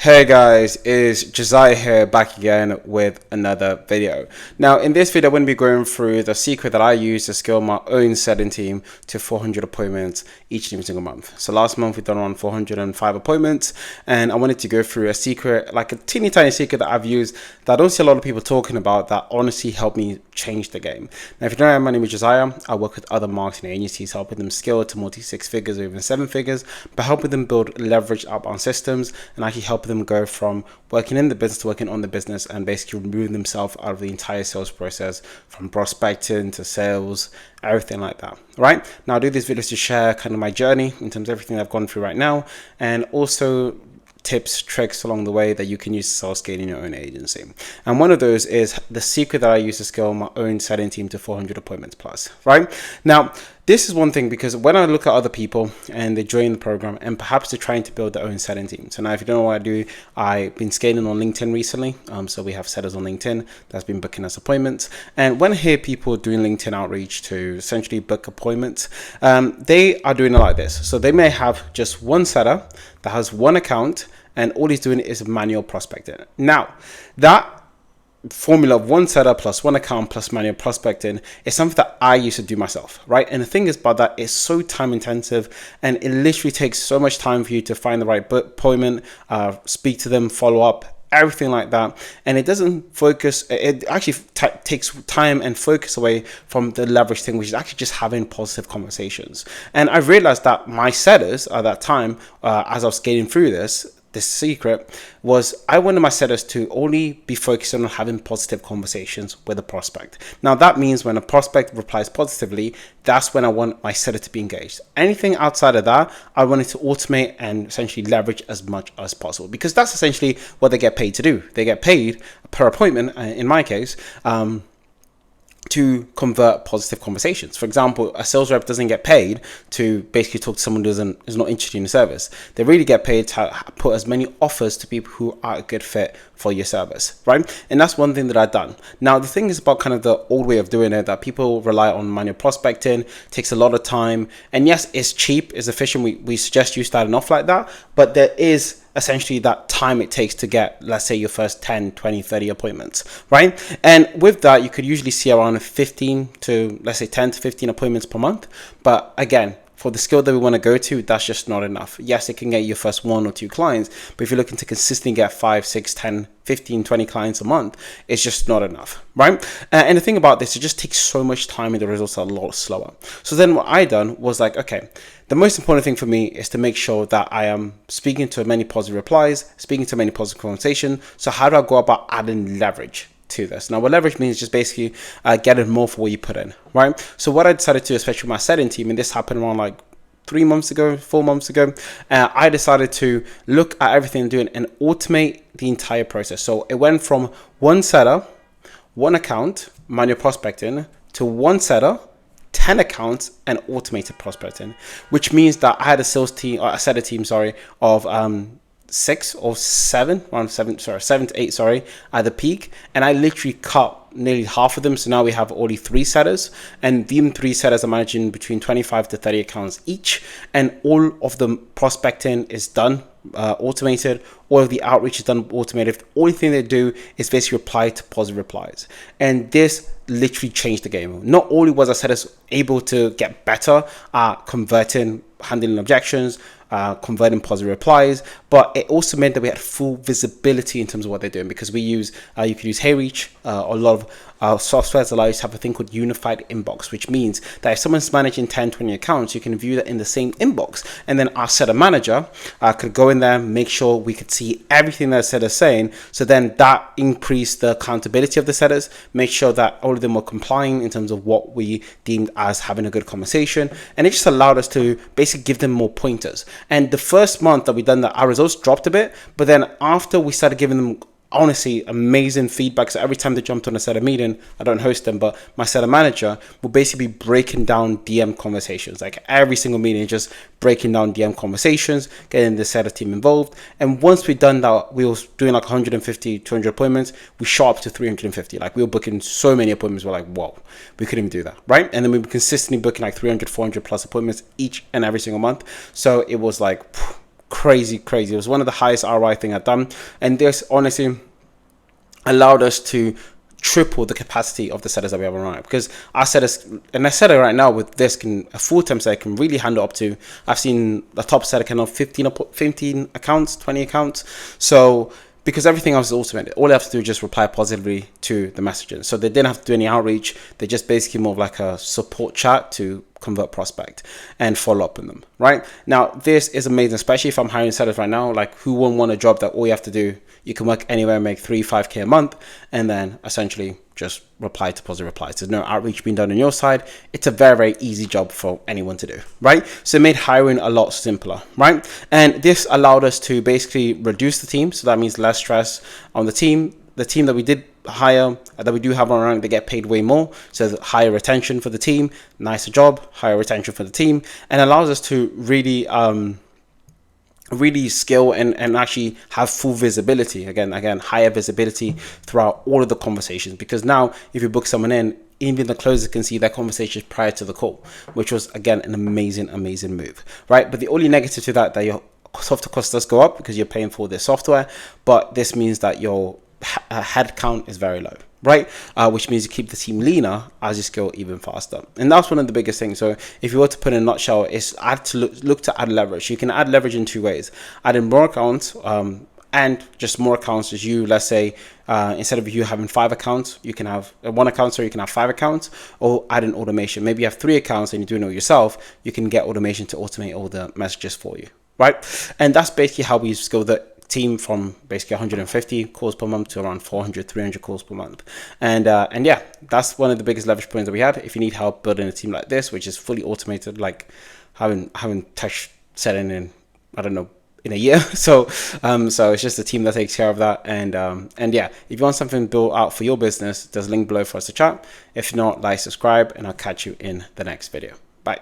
Hey guys, it's Jozy here back again with another video. Now in this video I'm going to be going through the secret that I use to scale my own setting team to 400 appointments each and every single month. So last month we've done around 405 appointments, and I wanted to go through a secret, like a teeny tiny secret that I've used that I don't see a lot of people talking about, that honestly helped me change the game. Now if you don't know, my name is Josiah. I work with other marketing agencies helping them scale to multi six figures or even seven figures, but helping them build leverage up on systems and actually helping them go from working in the business to working on the business and basically removing themselves out of the entire sales process, from prospecting to sales, everything like that. Right now I do these videos to share kind of my journey in terms of everything I've gone through right now, and also tips, tricks along the way that you can use to start scaling your own agency. And one of those is the secret that I use to scale my own setting team to 400 appointments plus. Right now, this is one thing, because when I look at other people and they join the program and perhaps they're trying to build their own setting team. So now if you don't know what I do, I've been scaling on LinkedIn recently. So we have setters on LinkedIn that's been booking us appointments. And when I hear people doing LinkedIn outreach to essentially book appointments, they are doing it like this. So they may have just one setter that has one account and all he's doing is manual prospecting. Now, that formula of one setter plus one account plus manual prospecting is something that I used to do myself, right? And the thing is about that, it's so time intensive, and it literally takes so much time for you to find the right appointment, speak to them, follow up, everything like that. And it doesn't focus, it actually takes time and focus away from the leverage thing, which is actually just having positive conversations. And I realized that my setters at that time, as I was scaling through this secret, was I wanted my setters to only be focusing on having positive conversations with a prospect. Now that means when a prospect replies positively, that's when I want my setter to be engaged. Anything outside of that, I wanted to automate and essentially leverage as much as possible, because that's essentially what they get paid to do. They get paid per appointment, in my case, to convert positive conversations. For example, a sales rep doesn't get paid to basically talk to someone who's not interested in the service. They really get paid to put as many offers to people who are a good fit for your service, right? And that's one thing that I've done. Now, the thing is about kind of the old way of doing it, that people rely on manual prospecting, takes a lot of time. And yes, it's cheap, it's efficient. We suggest you starting off like that, but there is essentially that time it takes to get, let's say, your first 10, 20, 30 appointments, right? And with that, you could usually see around 15 to, let's say, 10 to 15 appointments per month. But again, for the skill that we want to go to, that's just not enough. Yes, it can get your first 1 or 2 clients, but if you're looking to consistently get 5, 6, 10, 15, 20 clients a month, it's just not enough, right? And the thing about this, it just takes so much time and the results are a lot slower. So then what I done was like, okay, the most important thing for me is to make sure that I am speaking to many positive replies, speaking to many positive conversations. So how do I go about adding leverage to this? Now, what leverage means is just basically getting more for what you put in, right? So what I decided to, especially with my setting team, and this happened around like 3 months ago, 4 months ago, I decided to look at everything I'm doing and automate the entire process. So it went from one setter, one account, manual prospecting, to one setter, 10 accounts, and automated prospecting, which means that I had a sales team, or a setter team, sorry, of 6 or 7, around 7 to 8, at the peak, and I literally cut nearly half of them. So now we have only 3 setters, and these 3 setters are managing between 25 to 30 accounts each, and all of the prospecting is done automated. All of the outreach is done automated. The only thing they do is basically reply to positive replies, and this literally changed the game. Not only was our setters able to get better at converting, handling objections, converting positive replies, but it also meant that we had full visibility in terms of what they're doing, because we use you could use HeyReach, a lot of softwares allow you to have a thing called unified inbox, which means that if someone's managing 10, 20 accounts, you can view that in the same inbox, and then our setter manager could go in there, make sure we could see everything that setters saying. So then that increased the accountability of the setters, make sure that all of them were complying in terms of what we deemed as having a good conversation, and it just allowed us to basically give them more pointers. And the first month that we done that, our results dropped a bit, but then after we started giving them honestly amazing feedback. So every time they jumped on a setter meeting, I don't host them, but my setter manager will basically be breaking down DM conversations, like every single meeting, just breaking down DM conversations, getting the setter team involved. And once we'd done that, we were doing like 150, 200 appointments. We shot up to 350. Like we were booking so many appointments. We're like, whoa, we couldn't even do that, right? And then we were consistently booking like 300, 400 plus appointments each and every single month. So it was like crazy. It was one of the highest ROI thing I've done, and this honestly allowed us to triple the capacity of the setters that we have on right, because our setters, and a setter right now with this can, a full-time setter can really handle up to, I've seen the top setter can have 15 accounts, 20 accounts. So because everything else is automated, all they have to do is just reply positively to the messages. So they didn't have to do any outreach. They just basically more of like a support chat to convert prospect and follow up on them. Right now, this is amazing, especially if I'm hiring sellers right now. Like, who wouldn't want a job that all you have to do, you can work anywhere, make 3-5K a month, and then essentially just reply to positive replies. There's no outreach being done on your side. It's a very easy job for anyone to do, right? So it made hiring a lot simpler, right? And this allowed us to basically reduce the team. So that means less stress on the team. The team that we did hire, that we do have on rank, they get paid way more. So higher retention for the team, nicer job, higher retention for the team, and allows us to really scale and actually have full visibility, again higher visibility throughout all of the conversations. Because now if you book someone in, even the closer can see their conversations prior to the call, which was again an amazing move, right? But the only negative to that your software cost does go up because you're paying for this software, but this means that your head count is very low, right? Which means you keep the team leaner as you scale even faster. And that's one of the biggest things. So if you were to put in a nutshell, is look to add leverage. You can add leverage in two ways: adding more accounts, and just more accounts as you, let's say, instead of you having 5 accounts, you can have 1 account, so you can have 5 accounts, or add an automation. Maybe you have 3 accounts and you're doing it yourself, you can get automation to automate all the messages for you, right? And that's basically how we scale the team from basically 150 calls per month to around 400-300 calls per month. And yeah, that's one of the biggest leverage points that we had. If you need help building a team like this, which is fully automated, like having touch setting in, I don't know, in a year. So it's just a team that takes care of that. And yeah, if you want something built out for your business, there's a link below for us to chat. If not, like, subscribe, and I'll catch you in the next video. Bye.